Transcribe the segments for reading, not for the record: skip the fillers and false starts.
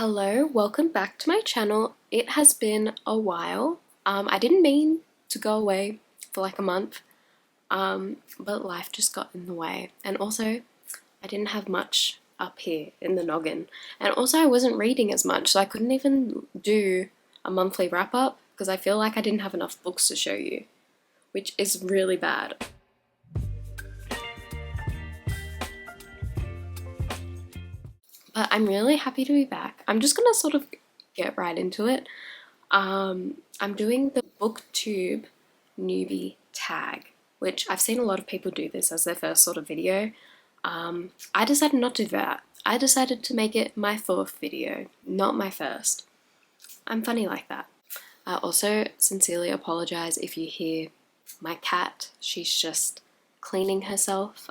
Hello, welcome back to my channel. It has been a while. I didn't mean to go away for like a month, but life just got in the way. And also, I didn't have much up here in the noggin. And also, I wasn't reading as much, so I couldn't even do a monthly wrap up because I feel like I didn't have enough books to show you, which is really bad. But I'm really happy to be back. I'm just gonna sort of get right into it. I'm doing the BookTube Newbie Tag, which I've seen a lot of people do this as their first sort of video. I decided not to do that. I decided to make it my fourth video, not my first. I'm funny like that. I also sincerely apologize if you hear my cat. She's just cleaning herself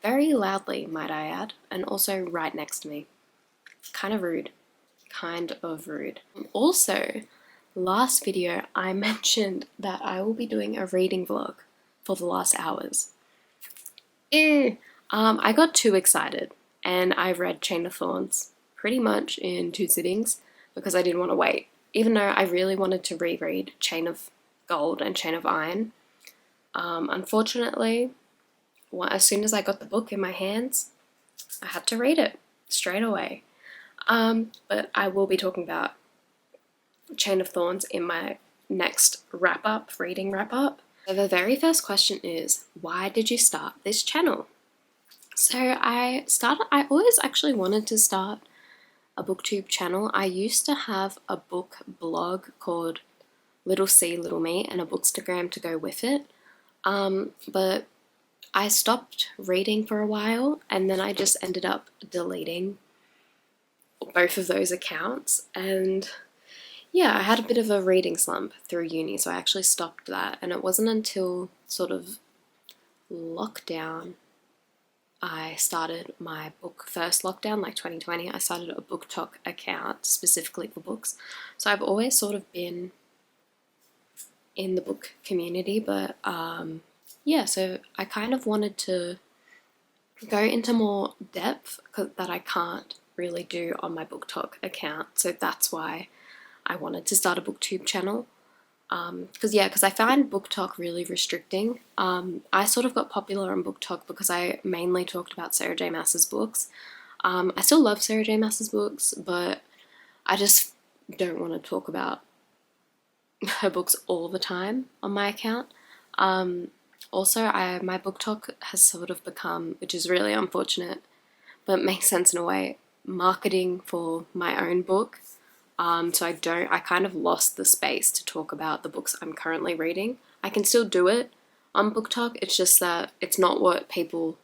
very loudly, might I add, and also right next to me. Kind of rude. Also, last video I mentioned that I will be doing a reading vlog for the last hours. I got too excited and I read Chain of Thorns pretty much in 2 sittings because I didn't want to wait. Even though I really wanted to reread Chain of Gold and Chain of Iron. Unfortunately, as soon as I got the book in my hands, I had to read it straight away. But I will be talking about Chain of Thorns in my next reading wrap-up. So the very first question is, why did you start this channel? So I always actually wanted to start a booktube channel. I used to have a book blog called Little C Little Me and a bookstagram to go with it. But I stopped reading for a while and then I just ended up deleting both of those accounts, and yeah, I had a bit of a reading slump through uni, so I actually stopped that. And it wasn't until sort of lockdown I started my first lockdown, like 2020, I started a BookTok account specifically for books. So I've always sort of been in the book community, but yeah, so I kind of wanted to go into more depth that I can't really do on my BookTok account. So that's why I wanted to start a BookTube channel. Because I find BookTok really restricting. I sort of got popular on BookTok because I mainly talked about Sarah J Maas's books. I still love Sarah J Maas's books, but I just don't want to talk about her books all the time on my account. Also, my BookTok has sort of become, which is really unfortunate, but makes sense in a way, marketing for my own book. So I kind of lost the space to talk about the books I'm currently reading. I can still do it on BookTok, it's just that it's not what people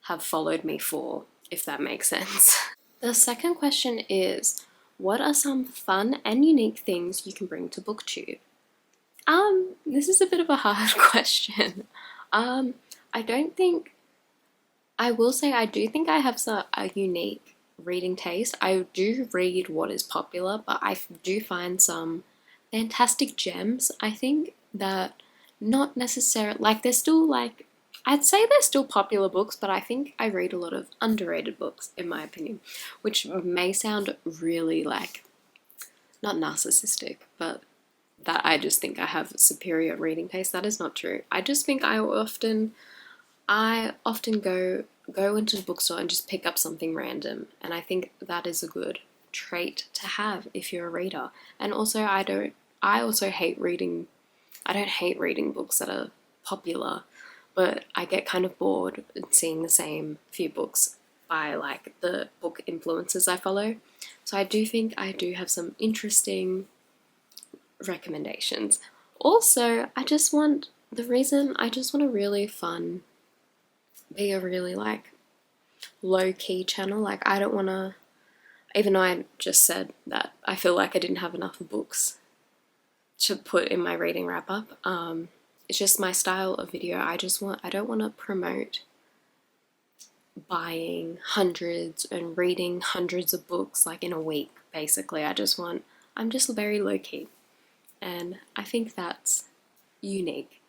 have followed me for, if that makes sense. The second question is, what are some fun and unique things you can bring to BookTube? This is a bit of a hard question. I will say I do think I have a unique reading taste. I do read what is popular, but I do find some fantastic gems, I think, that not necessarily, like, they're still, like, I'd say they're still popular books, but I think I read a lot of underrated books, in my opinion, which may sound really, like, not narcissistic, but that I just think I have superior reading taste. That is not true. I just think I often go into the bookstore and just pick up something random, and I think that is a good trait to have if you're a reader. And also I don't hate reading books that are popular, but I get kind of bored seeing the same few books by like the book influencers I follow. So I do think I do have some interesting recommendations. Also, I just want a really fun, be a really like low-key channel. Like, I don't want to, even though I just said that I feel like I didn't have enough books to put in my reading wrap-up, it's just my style of video. I don't want to promote buying hundreds and reading hundreds of books like in a week, basically. I'm just very low-key, and I think that's unique.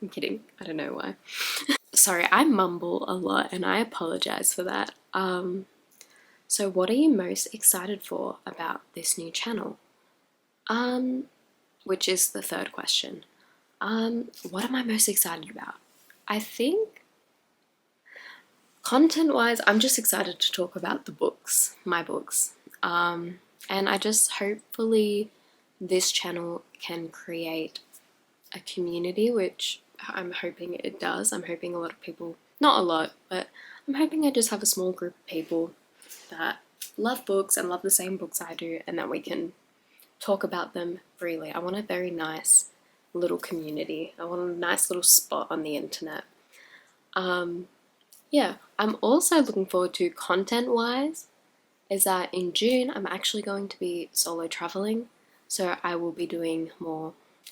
I'm kidding, I don't know why. Sorry, I mumble a lot and I apologize for that. So what are you most excited for about this new channel? Which is the third question. What am I most excited about? I think content-wise, I'm just excited to talk about the books, my books. And I just hopefully this channel can create a community, which I'm hoping it does. I'm hoping a lot of people, not a lot, but I'm hoping I just have a small group of people that love books and love the same books I do, and that we can talk about them freely. I want a very nice little community. I want a nice little spot on the internet. Yeah, I'm also looking forward to content-wise is that in June I'm actually going to be solo traveling, so I will be doing more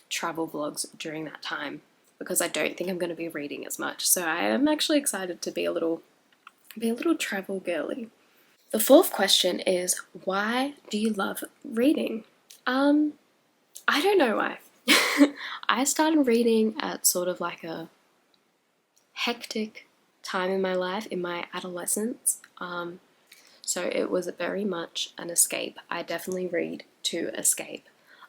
travel vlogs during that time because I don't think I'm going to be reading as much. So I am actually excited to be a little travel girly. The fourth question is, why do you love reading? I don't know why. I started reading at sort of like a hectic time in my life, in my adolescence. So it was very much an escape. I definitely read to escape.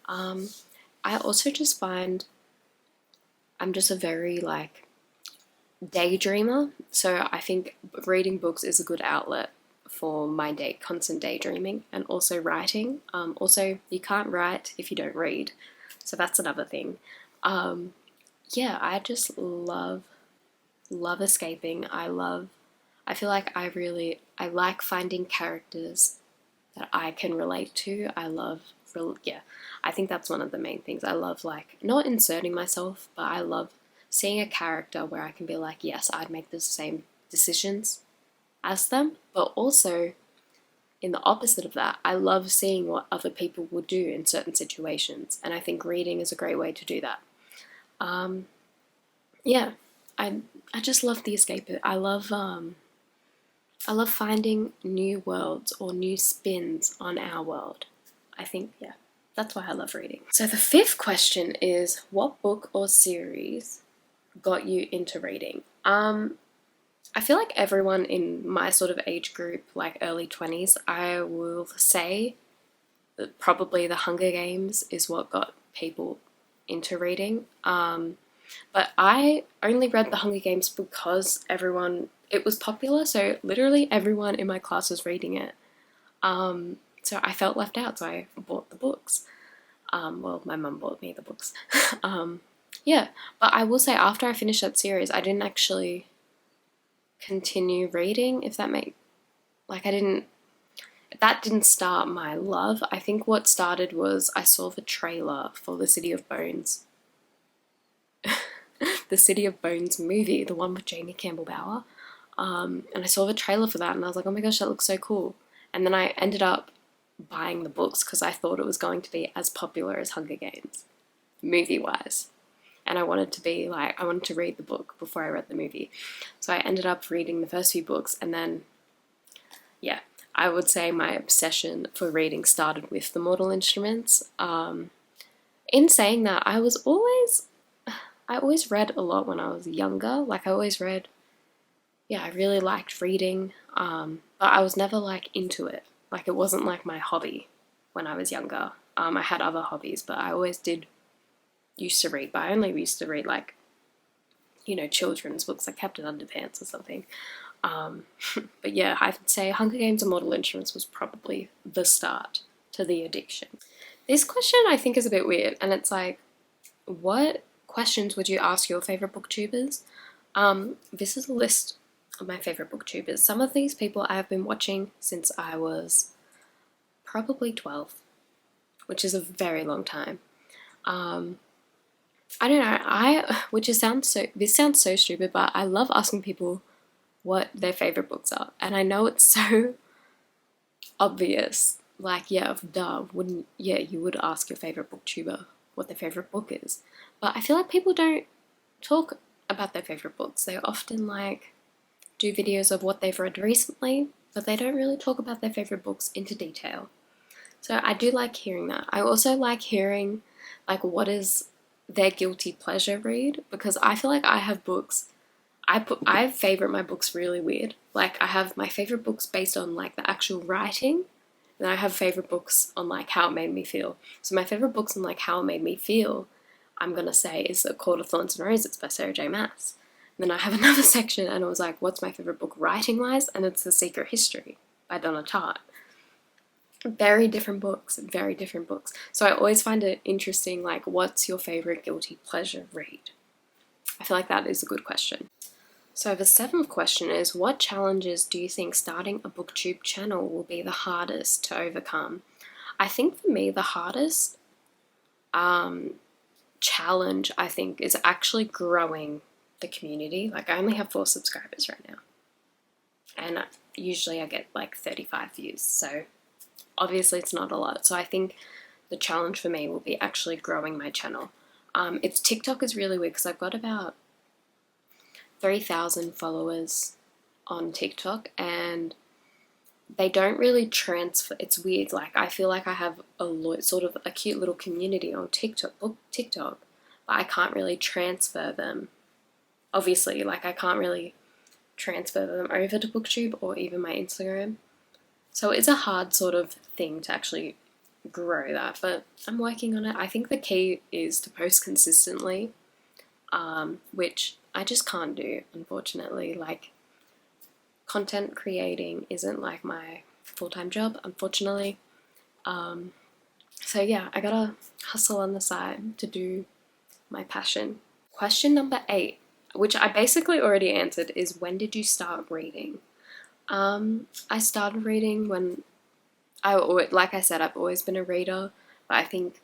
I also just find I'm just a very like daydreamer, so I think reading books is a good outlet for my constant daydreaming, and also writing. Also, you can't write if you don't read, so that's another thing. Yeah, I just love escaping. I feel like I like finding characters that I can relate to. Yeah, I think that's one of the main things. I love like not inserting myself, but I love seeing a character where I can be like, yes, I'd make the same decisions as them, but also in the opposite of that, I love seeing what other people would do in certain situations, and I think reading is a great way to do that. Yeah, I just love the escape. I love finding new worlds or new spins on our world. I think, yeah, that's why I love reading. So the fifth question is, what book or series got you into reading? I feel like everyone in my sort of age group, like early 20s, I will say that probably The Hunger Games is what got people into reading. But I only read The Hunger Games because it was popular, so literally everyone in my class was reading it. So I felt left out, so I bought the books. Well, my mum bought me the books. Yeah, but I will say after I finished that series, I didn't actually continue reading, if that that didn't start my love. I think what started was I saw the trailer for the City of Bones. The City of Bones movie, the one with Jamie Campbell-Bower. And I saw the trailer for that and I was like, oh my gosh, that looks so cool. And then I ended up buying the books because I thought it was going to be as popular as Hunger Games, movie-wise. And I wanted to read the book before I read the movie. So I ended up reading the first few books, and then, yeah, I would say my obsession for reading started with The Mortal Instruments. In saying that, I always read a lot when I was younger. Like, I really liked reading, but I was never, like, into it. Like, it wasn't, like, my hobby when I was younger. I had other hobbies, but I always used to read, but I only used to read, like, children's books like Captain Underpants or something. But yeah, I would say Hunger Games and Mortal Instruments was probably the start to the addiction. This question I think is a bit weird, and it's like, what questions would you ask your favourite booktubers? This is a list of my favourite booktubers. Some of these people I have been watching since I was probably 12, which is a very long time. I don't know, this sounds so stupid, but I love asking people what their favourite books are. And I know it's so obvious, like, yeah, duh, you would ask your favourite booktuber what their favourite book is. But I feel like people don't talk about their favourite books. They often, like, do videos of what they've read recently, but they don't really talk about their favourite books into detail. So I do like hearing that. I also like hearing, like, what is their guilty pleasure read, because I feel like I have books I favorite my books really weird. Like, I have my favorite books based on like the actual writing, and I have favorite books on like how it made me feel. So my favorite books on like how it made me feel, I'm gonna say, is A Court of Thorns and Roses by Sarah J. Maas. And then I have another section, and it was like, what's my favorite book writing wise? And it's The Secret History by Donna Tartt. Very different books, very different books. So I always find it interesting, like, what's your favorite guilty pleasure read? I feel like that is a good question. So the seventh question is, what challenges do you think starting a BookTube channel will be the hardest to overcome? I think for me, the hardest challenge, I think, is actually growing the community. Like, I only have 4 subscribers right now, and usually I get like 35 views, so obviously it's not a lot. So I think the challenge for me will be actually growing my channel. It's TikTok is really weird because I've got about 3,000 followers on TikTok, and they don't really transfer. It's weird. Like, I feel like I have sort of a cute little community on TikTok, but I can't really transfer them. Obviously, like, I can't really transfer them over to BookTube or even my Instagram. So it's a hard sort of thing to actually grow that, but I'm working on it. I think the key is to post consistently, which I just can't do, unfortunately. Like, content creating isn't like my full-time job, unfortunately. So yeah, I gotta hustle on the side to do my passion. Question number 8, which I basically already answered, is when did you start reading? I started reading when like I said, I've always been a reader, but I think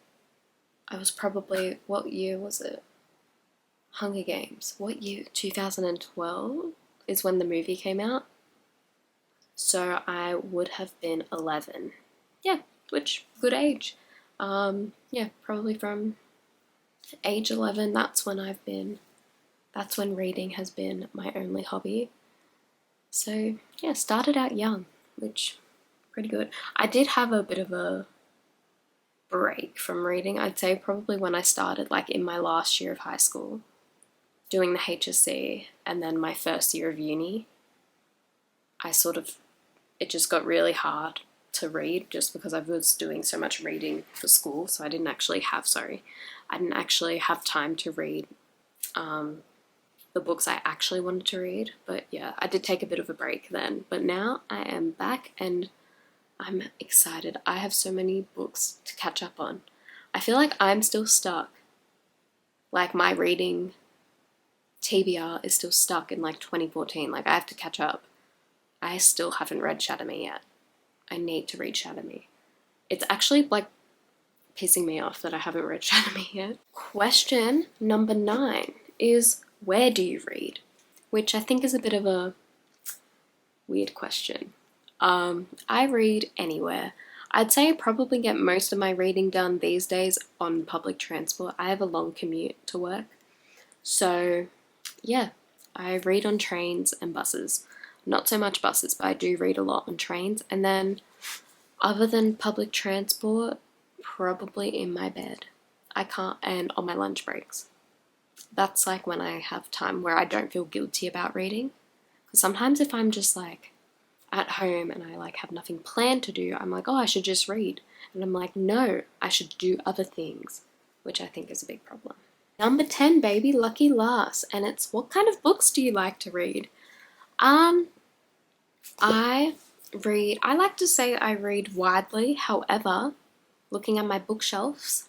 I was probably, what year was it? Hunger Games. What year? 2012 is when the movie came out. So I would have been 11. Yeah, which, good age. Yeah, probably from age 11, that's when reading has been my only hobby. So yeah, started out young, which, pretty good. I did have a bit of a break from reading. I'd say probably when I started, like, in my last year of high school, doing the HSC, and then my first year of uni, it just got really hard to read just because I was doing so much reading for school, so I didn't actually have time to read the books I actually wanted to read. But yeah, I did take a bit of a break then, but now I am back and I'm excited. I have so many books to catch up on. I feel like I'm still stuck. Like, my reading TBR is still stuck in like 2014. Like, I have to catch up. I still haven't read Shatter Me yet. I need to read Shatter Me. It's actually like pissing me off that I haven't read Shatter Me yet. Question number 9 is, where do you read? Which I think is a bit of a weird question. I read anywhere. I'd say I probably get most of my reading done these days on public transport. I have a long commute to work. So yeah, I read on trains and buses. Not so much buses, but I do read a lot on trains. And then, other than public transport, probably in my bed. And on my lunch breaks. That's like when I have time where I don't feel guilty about reading. Because sometimes if I'm just like at home and I like have nothing planned to do, I'm like, oh, I should just read. And I'm like, no, I should do other things, which I think is a big problem. Number 10, baby, lucky last. And it's, what kind of books do you like to read? I like to say I read widely. However, looking at my bookshelves,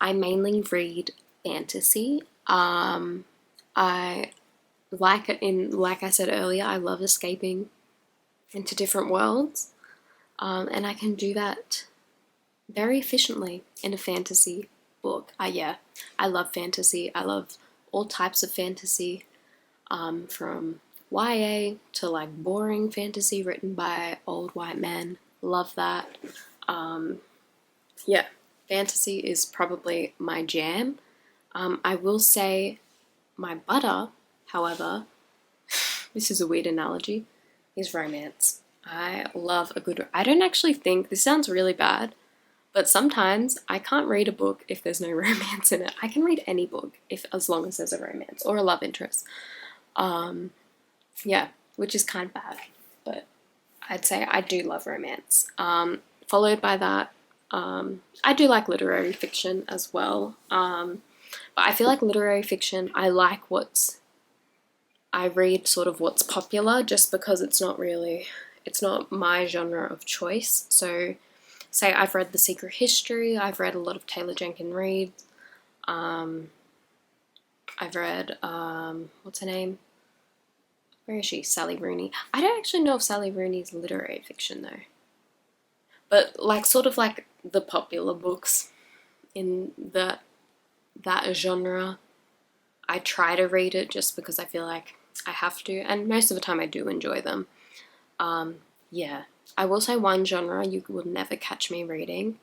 I mainly read fantasy. Like I said earlier, I love escaping into different worlds. And I can do that very efficiently in a fantasy book. I love fantasy. I love all types of fantasy, from YA to like boring fantasy written by old white men. Love that. Yeah, fantasy is probably my jam. I will say my butter, however, this is a weird analogy, is romance. I love a good... I don't actually think... This sounds really bad, but sometimes I can't read a book if there's no romance in it. I can read any book as long as there's a romance or a love interest. Yeah, which is kind of bad, but I'd say I do love romance. Followed by that, I do like literary fiction as well. But I feel like literary fiction, I read sort of what's popular, just because it's not my genre of choice. So, say I've read The Secret History, I've read a lot of Taylor Jenkins Reid, I've read, what's her name? Where is she? Sally Rooney. I don't actually know if Sally Rooney's literary fiction though. But like sort of like the popular books in that genre, I try to read it just because I feel like I have to, and most of the time I do enjoy them. Yeah. I will say one genre you will never catch me reading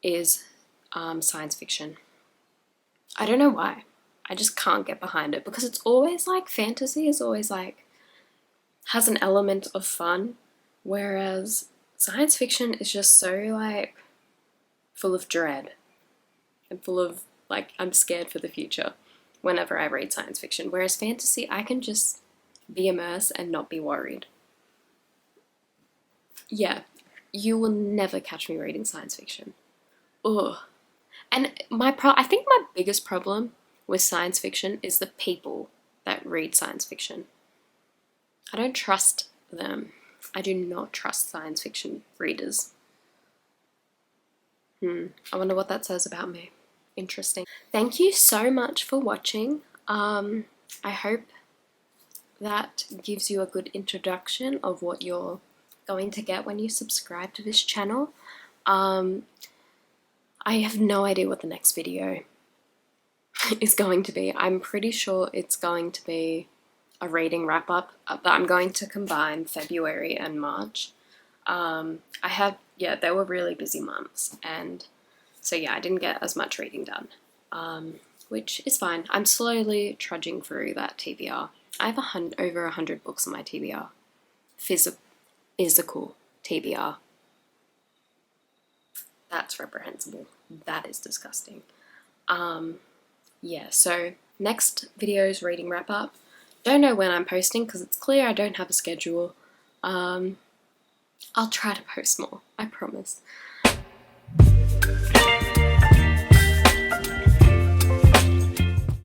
is science fiction. I don't know why. I just can't get behind it, because it's always like fantasy is always like has an element of fun, whereas science fiction is just so like full of dread and full of like I'm scared for the future whenever I read science fiction, whereas fantasy I can just be immersed and not be worried. Yeah, you will never catch me reading science fiction. Ugh. And I think my biggest problem with science fiction is the people that read science fiction. I don't trust them. I do not trust science fiction readers. I wonder what that says about me. Interesting. Thank you so much for watching. I hope that gives you a good introduction of what you're going to get when you subscribe to this channel. I have no idea what the next video is going to be. I'm pretty sure it's going to be a reading wrap up, but I'm going to combine February and March. They were really busy months, and so yeah, I didn't get as much reading done, which is fine. I'm slowly trudging through that TBR. I have over 100 books on my TBR. Physical TBR. That's reprehensible. That is disgusting. Yeah, so next video is reading wrap up. Don't know when I'm posting because it's clear I don't have a schedule. I'll try to post more, I promise.